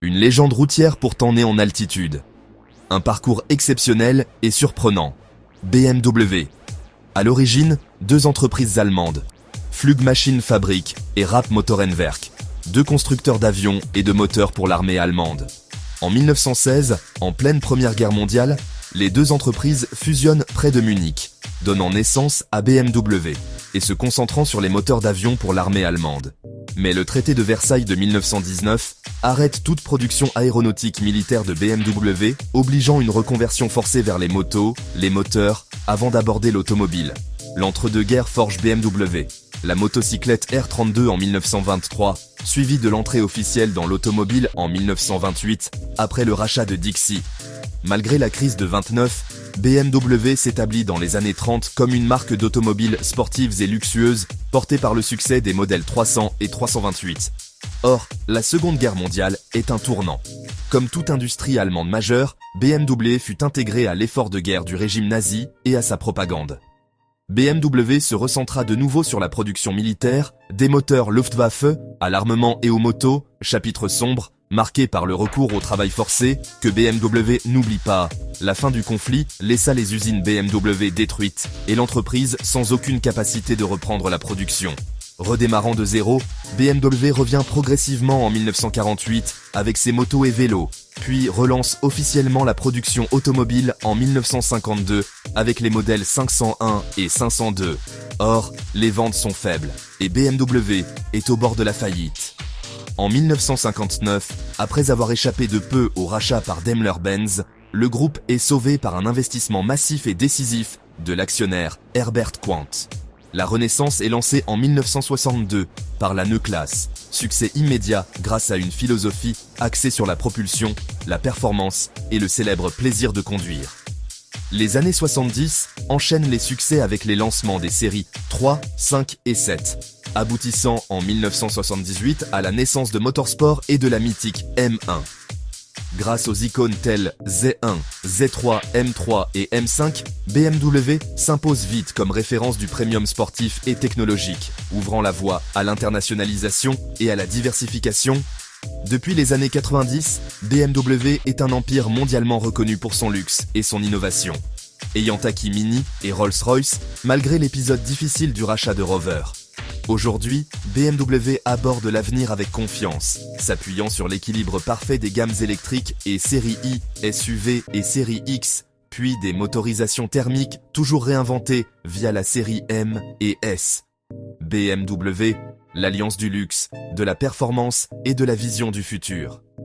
Une légende routière pourtant née en altitude. Un parcours exceptionnel et surprenant. BMW. À l'origine, deux entreprises allemandes. Flugmaschinenfabrik et Rapp Motorenwerk. Deux constructeurs d'avions et de moteurs pour l'armée allemande. En 1916, en pleine Première Guerre mondiale, les deux entreprises fusionnent près de Munich, donnant naissance à BMW et se concentrant sur les moteurs d'avions pour l'armée allemande. Mais le traité de Versailles de 1919 arrête toute production aéronautique militaire de BMW, obligeant une reconversion forcée vers les motos, les moteurs, avant d'aborder l'automobile. L'entre-deux-guerres forge BMW. La motocyclette R32 en 1923, suivie de l'entrée officielle dans l'automobile en 1928, après le rachat de Dixie. Malgré la crise de 29, BMW s'établit dans les années 30 comme une marque d'automobiles sportives et luxueuses, portée par le succès des modèles 300 et 328. Or, la Seconde Guerre mondiale est un tournant. Comme toute industrie allemande majeure, BMW fut intégrée à l'effort de guerre du régime nazi et à sa propagande. BMW se recentra de nouveau sur la production militaire, des moteurs Luftwaffe, à l'armement et aux motos, chapitre sombre, marqué par le recours au travail forcé, que BMW n'oublie pas. La fin du conflit laissa les usines BMW détruites et l'entreprise sans aucune capacité de reprendre la production. Redémarrant de zéro, BMW revient progressivement en 1948 avec ses motos et vélos, puis relance officiellement la production automobile en 1952 avec les modèles 501 et 502. Or, les ventes sont faibles et BMW est au bord de la faillite. En 1959, après avoir échappé de peu au rachat par Daimler-Benz, le groupe est sauvé par un investissement massif et décisif de l'actionnaire Herbert Quandt. La renaissance est lancée en 1962 par la E-Class, succès immédiat grâce à une philosophie axée sur la propulsion, la performance et le célèbre plaisir de conduire. Les années 70 enchaînent les succès avec les lancements des séries 3, 5 et 7, aboutissant en 1978 à la naissance de Motorsport et de la mythique M1. Grâce aux icônes telles Z1, Z3, M3 et M5, BMW s'impose vite comme référence du premium sportif et technologique, ouvrant la voie à l'internationalisation et à la diversification. Depuis les années 90, BMW est un empire mondialement reconnu pour son luxe et son innovation, ayant acquis Mini et Rolls-Royce malgré l'épisode difficile du rachat de Rover. Aujourd'hui, BMW aborde l'avenir avec confiance, s'appuyant sur l'équilibre parfait des gammes électriques et série I, SUV et série X, puis des motorisations thermiques toujours réinventées via la série M et S. BMW, l'alliance du luxe, de la performance et de la vision du futur.